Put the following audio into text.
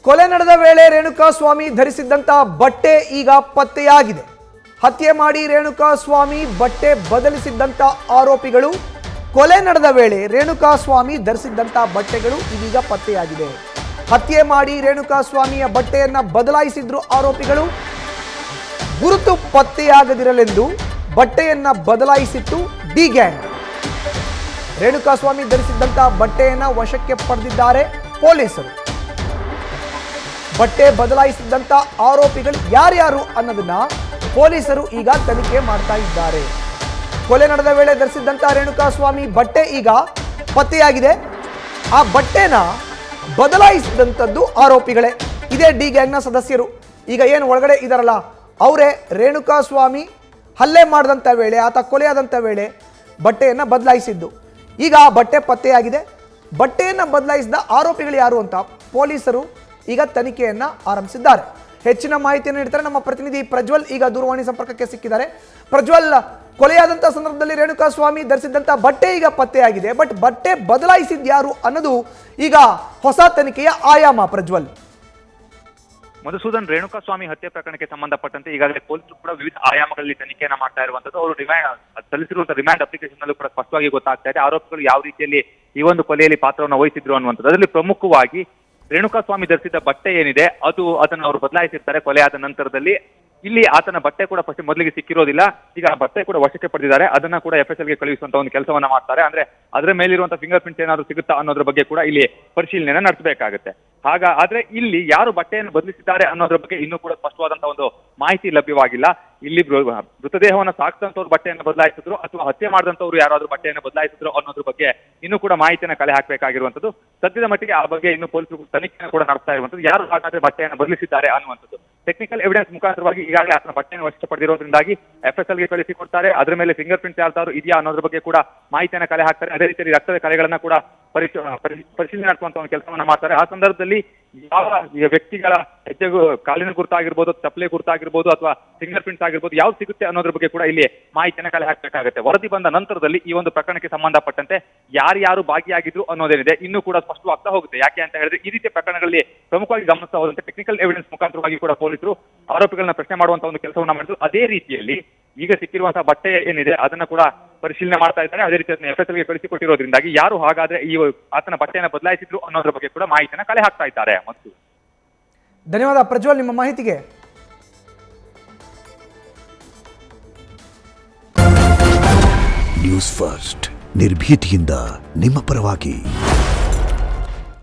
ಕೊಲೆ ನಡೆದ ವೇಳೆ ರೇಣುಕಾಸ್ವಾಮಿ ಧರಿಸಿದ್ದಂತ ಬಟ್ಟೆ ಈಗ ಪತ್ತೆಯಾಗಿದೆ. ಹತ್ಯೆ ಮಾಡಿ ರೇಣುಕಾಸ್ವಾಮಿ ಬಟ್ಟೆ ಬದಲಿಸಿದ್ದಂತ ಆರೋಪಿಗಳು ಕೊಲೆ ನಡೆದ ವೇಳೆ ರೇಣುಕಾಸ್ವಾಮಿ ಧರಿಸಿದ್ದಂತ ಬಟ್ಟೆಗಳು ಇದೀಗ ಪತ್ತೆಯಾಗಿದೆ. ಹತ್ಯೆ ಮಾಡಿ ರೇಣುಕಾಸ್ವಾಮಿಯ ಬಟ್ಟೆಯನ್ನ ಬದಲಾಯಿಸಿದ್ರು ಆರೋಪಿಗಳು. ಗುರುತು ಪತ್ತೆಯಾಗದಿರಲೆಂದು ಬಟ್ಟೆಯನ್ನ ಬದಲಾಯಿಸಿತ್ತು ಡಿ ಗ್ಯಾಂಗ್. ರೇಣುಕಾಸ್ವಾಮಿ ಧರಿಸಿದ್ದಂತ ಬಟ್ಟೆಯನ್ನ ವಶಕ್ಕೆ ಪಡೆದಿದ್ದಾರೆ ಪೊಲೀಸರು. ಬಟ್ಟೆ ಬದಲಾಯಿಸಿದಂತ ಆರೋಪಿಗಳು ಯಾರ್ಯಾರು ಅನ್ನೋದನ್ನ ಪೊಲೀಸರು ಈಗ ತನಿಖೆ ಮಾಡ್ತಾ ಇದ್ದಾರೆ. ಕೊಲೆ ನಡೆದ ವೇಳೆ ಧರಿಸಿದ್ದಂತ ರೇಣುಕಾಸ್ವಾಮಿ ಬಟ್ಟೆ ಈಗ ಪತ್ತೆಯಾಗಿದೆ. ಆ ಬಟ್ಟೆನ ಬದಲಾಯಿಸಿದಂಥದ್ದು ಆರೋಪಿಗಳೇ, ಇದೇ ಡಿ ಗ್ಯಾಂಗ್ನ ಸದಸ್ಯರು. ಈಗ ಏನು ಒಳಗಡೆ ಇದಾರಲ್ಲ ಅವರೇ ರೇಣುಕಾಸ್ವಾಮಿ ಹಲ್ಲೆ ಮಾಡಿದಂಥ ವೇಳೆ, ಆತ ಕೊಲೆಯಾದಂಥ ವೇಳೆ ಬಟ್ಟೆಯನ್ನು ಬದಲಾಯಿಸಿದ್ದು. ಈಗ ಆ ಬಟ್ಟೆ ಪತ್ತೆಯಾಗಿದೆ. ಬಟ್ಟೆಯನ್ನು ಬದಲಾಯಿಸಿದ ಆರೋಪಿಗಳು ಯಾರು ಅಂತ ಪೊಲೀಸರು ಈಗ ತನಿಖೆಯನ್ನು ಆರಂಭಿಸಿದ್ದಾರೆ. ಹೆಚ್ಚಿನ ಮಾಹಿತಿಯನ್ನು ನೀಡ್ತಾರೆ ನಮ್ಮ ಪ್ರತಿನಿಧಿ ಪ್ರಜ್ವಲ್. ಈಗ ದೂರವಾಣಿ ಸಂಪರ್ಕಕ್ಕೆ ಸಿಕ್ಕಿದ್ದಾರೆ. ಪ್ರಜ್ವಲ್, ಕೊಲೆಯಾದಂಥ ಸಂದರ್ಭದಲ್ಲಿ ರೇಣುಕಾಸ್ವಾಮಿ ಧರಿಸಿದ್ದಂಥ ಬಟ್ಟೆ ಈಗ ಪತ್ತೆಯಾಗಿದೆ. ಬಟ್ ಬಟ್ಟೆ ಬದಲಾಯಿಸಿದ ಯಾರು ಅನ್ನೋದು ಈಗ ಹೊಸ ತನಿಖೆಯ ಆಯಾಮ. ಪ್ರಜ್ವಲ್, ಮಧುಸೂದನ್, ರೇಣುಕಾಸ್ವಾಮಿ ಹತ್ಯೆ ಪ್ರಕರಣಕ್ಕೆ ಸಂಬಂಧಪಟ್ಟಂತೆ ಈಗಾಗಲೇ ಪೊಲೀಸರು ಕೂಡ ವಿವಿಧ ಆಯಾಮಗಳಲ್ಲಿ ತನಿಖೆಯನ್ನ ಮಾಡ್ತಾ ಇರುವಂತದ್ದು. ಅವರು ಸಲ್ಲಿಸಿರುವಂತಹ ರಿಮ್ಯಾಂಡ್ ಅಪ್ಲಿಕೇಶನ್ ನಲ್ಲೂ ಕೂಡ ಸ್ಪಷ್ಟವಾಗಿ ಗೊತ್ತಾಗ್ತಾ ಇದೆ ಆರೋಪಿಗಳು ಯಾವ ರೀತಿಯಲ್ಲಿ ಈ ಒಂದು ಕೊಲೆಯಲ್ಲಿ ಪಾತ್ರವನ್ನು ವಹಿಸಿದ್ರು ಅನ್ನುವಂಥದ್ದು. ಅದರಲ್ಲಿ ಪ್ರಮುಖವಾಗಿ ರೇಣುಕಾಸ್ವಾಮಿ ಧರಿಸಿದ ಬಟ್ಟೆ ಏನಿದೆ ಅದನ್ನು ಅವರು ಬದಲಾಯಿಸಿರ್ತಾರೆ ಕೊಲೆಯಾದ ನಂತರದಲ್ಲಿ. ಇಲ್ಲಿ ಆತನ ಬಟ್ಟೆ ಕೂಡ ಮೊದಲಿಗೆ ಸಿಕ್ಕಿರೋದಿಲ್ಲ. ಈಗ ಆ ಬಟ್ಟೆ ಕೂಡ ವಶಕ್ಕೆ ಪಡೆದಿದ್ದಾರೆ. ಅದನ್ನ ಕೂಡ FSL ಗೆ ಕಳುಹಿಸುವಂತ ಒಂದು ಕೆಲಸವನ್ನ ಮಾಡ್ತಾರೆ. ಅಂದ್ರೆ ಅದರ ಮೇಲಿರುವಂತಹ ಫಿಂಗರ್ ಪ್ರಿಂಟ್ಸ್ ಏನಾದ್ರು ಸಿಗುತ್ತಾ ಅನ್ನೋದ್ರ ಬಗ್ಗೆ ಕೂಡ ಇಲ್ಲಿ ಪರಿಶೀಲನೆ ನಡೆಸಬೇಕಾಗುತ್ತೆ. ಆದ್ರೆ ಇಲ್ಲಿ ಯಾರು ಬಟ್ಟೆಯನ್ನು ಬದಲಿಸಿದ್ದಾರೆ ಅನ್ನೋದ್ರ ಬಗ್ಗೆ ಇನ್ನೂ ಕೂಡ ಸ್ಪಷ್ಟವಾದಂತಹ ಒಂದು ಮಾಹಿತಿ ಲಭ್ಯವಾಗಿಲ್ಲ. ಇಲ್ಲಿ ಮೃತದೇಹವನ್ನು ಸಾಕಿದಂತವ್ರು ಬಟ್ಟೆಯನ್ನು ಬದಲಾಯಿಸಿದ್ರು ಅಥವಾ ಹತ್ಯೆ ಮಾಡಿದಂತವ್ರು ಯಾರಾದ್ರೂ ಬಟ್ಟೆಯನ್ನು ಬದಲಾಯಿಸಿದ್ರು ಅನ್ನೋದ್ರ ಬಗ್ಗೆ ಇನ್ನೂ ಕೂಡ ಮಾಹಿತಿಯನ್ನು ಕಲೆ ಹಾಕಬೇಕಾಗಿರುವಂತದ್ದು. ಸದ್ಯದ ಮಟ್ಟಿಗೆ ಆ ಬಗ್ಗೆ ಇನ್ನು ಪೊಲೀಸರು ತನಿಖೆಯನ್ನು ಕೂಡ ನಡೆಸ್ತಾ ಇರುವಂತದ್ದು. ಯಾರು ಹಾಗಾದ್ರೆ ಬಟ್ಟೆಯನ್ನು ಬದಲಿಸಿದ್ದಾರೆ ಅನ್ನುವಂಥದ್ದು ಟೆಕ್ನಿಕಲ್ ಎವಿಡೆನ್ಸ್ ಮುಖಾಂತರವಾಗಿ ಈಗಾಗಲೇ ಆತನ ಬಟ್ಟೆಯನ್ನು ವಶಪಡಿಸಿರೋದ್ರಿಂದಾಗಿ FSL ಗೆ ಕಳಿಸಿಕೊಡ್ತಾರೆ. ಅದರ ಮೇಲೆ ಫಿಂಗರ್ ಪ್ರಿಂಟ್ ಯಾರ್ದಾದ್ರು ಇದೆಯಾ ಅನ್ನೋದ್ರ ಬಗ್ಗೆ ಕೂಡ ಮಾಹಿತಿಯನ್ನು ಕಲೆ ಹಾಕ್ತಾರೆ. ಅದೇ ರೀತಿಯಲ್ಲಿ ರಕ್ತದ ಕಲೆಗಳನ್ನ ಕೂಡ ಪರಿಶೀಲನೆ ನಡೆಸುವಂತ ಒಂದು ಕೆಲಸವನ್ನ ಮಾಡ್ತಾರೆ. ಆ ಸಂದರ್ಭದಲ್ಲಿ ಯಾವ ವ್ಯಕ್ತಿಗಳ ಹೆಜ್ಜೆಗೂ ಕಾಲಿನ ಗುರುತಾಗಿರ್ಬೋದು, ಚಪ್ಪಲೆ ಗುರುತಾಗಿರ್ಬೋದು ಅಥವಾ ಫಿಂಗರ್ ಪ್ರಿಂಟ್ಸ್ ಆಗಿರ್ಬೋದು ಯಾವ್ದು ಸಿಗುತ್ತೆ ಅನ್ನೋದ್ರ ಬಗ್ಗೆ ಕೂಡ ಇಲ್ಲಿ ಮಾಹಿತಿಯನ್ನು ಕಲೆ ಹಾಕಬೇಕಾಗುತ್ತೆ. ವರದಿ ಬಂದ ನಂತರದಲ್ಲಿ ಈ ಒಂದು ಪ್ರಕರಣಕ್ಕೆ ಸಂಬಂಧಪಟ್ಟಂತೆ ಯಾರ್ಯಾರು ಭಾಗಿಯಾಗಿದ್ರು ಅನ್ನೋದೇನಿದೆ ಇನ್ನೂ ಕೂಡ ಸ್ಪಷ್ಟವಾಗ್ತಾ ಹೋಗುತ್ತೆ. ಯಾಕೆ ಅಂತ ಹೇಳಿದ್ರೆ ಈ ರೀತಿಯ ಪ್ರಕರಣಗಳಲ್ಲಿ ಪ್ರಮುಖವಾಗಿ ಗಮನಿಸ್ತಾ ಹೋದಂತೆ ಟೆಕ್ನಿಕಲ್ ಎವಿಡೆನ್ಸ್ ಮುಖಾಂತರವಾಗಿ ಕೂಡ ಪೊಲೀಸರು ಆರೋಪಿಗಳನ್ನ ಪ್ರಶ್ನೆ ಮಾಡುವಂತ ಒಂದು ಕೆಲಸವನ್ನ ಮಾಡಿದ್ರು. ಅದೇ ರೀತಿಯಲ್ಲಿ ಈಗ ಸಿಕ್ಕಿರುವಂತಹ ಬಟ್ಟೆ ಏನಿದೆ ಅದನ್ನ ಕೂಡ ಪರಿಶೀಲನೆ ಮಾಡ್ತಾ ಇದ್ದಾರೆ. ಅದೇ ರೀತಿ FSL ಗೆ ಕಳಿಸಿಕೊಟ್ಟಿರೋದ್ರಿಂದಾಗಿ ಯಾರು ಹಾಗಾದ್ರೆ ಈ ಆತನ ಬಟ್ಟೆಯನ್ನು ಬದಲಾಯಿಸಿದ್ರು ಅನ್ನೋದ್ರ ಬಗ್ಗೆ ಕೂಡ ಮಾಹಿತಿಯನ್ನು ಕಲೆ ಹಾಕ್ತಾ ಇದ್ದಾರೆ. ಮತ್ತು ಧನ್ಯವಾದ ಪ್ರಜ್ವಲ್ ನಿಮ್ಮ ಮಾಹಿತಿಗೆ. ನ್ಯೂಸ್ ಫಸ್ಟ್ ನಿರ್ಭೀತಿಯಿಂದ ನಿಮ್ಮ ಪರವಾಗಿ.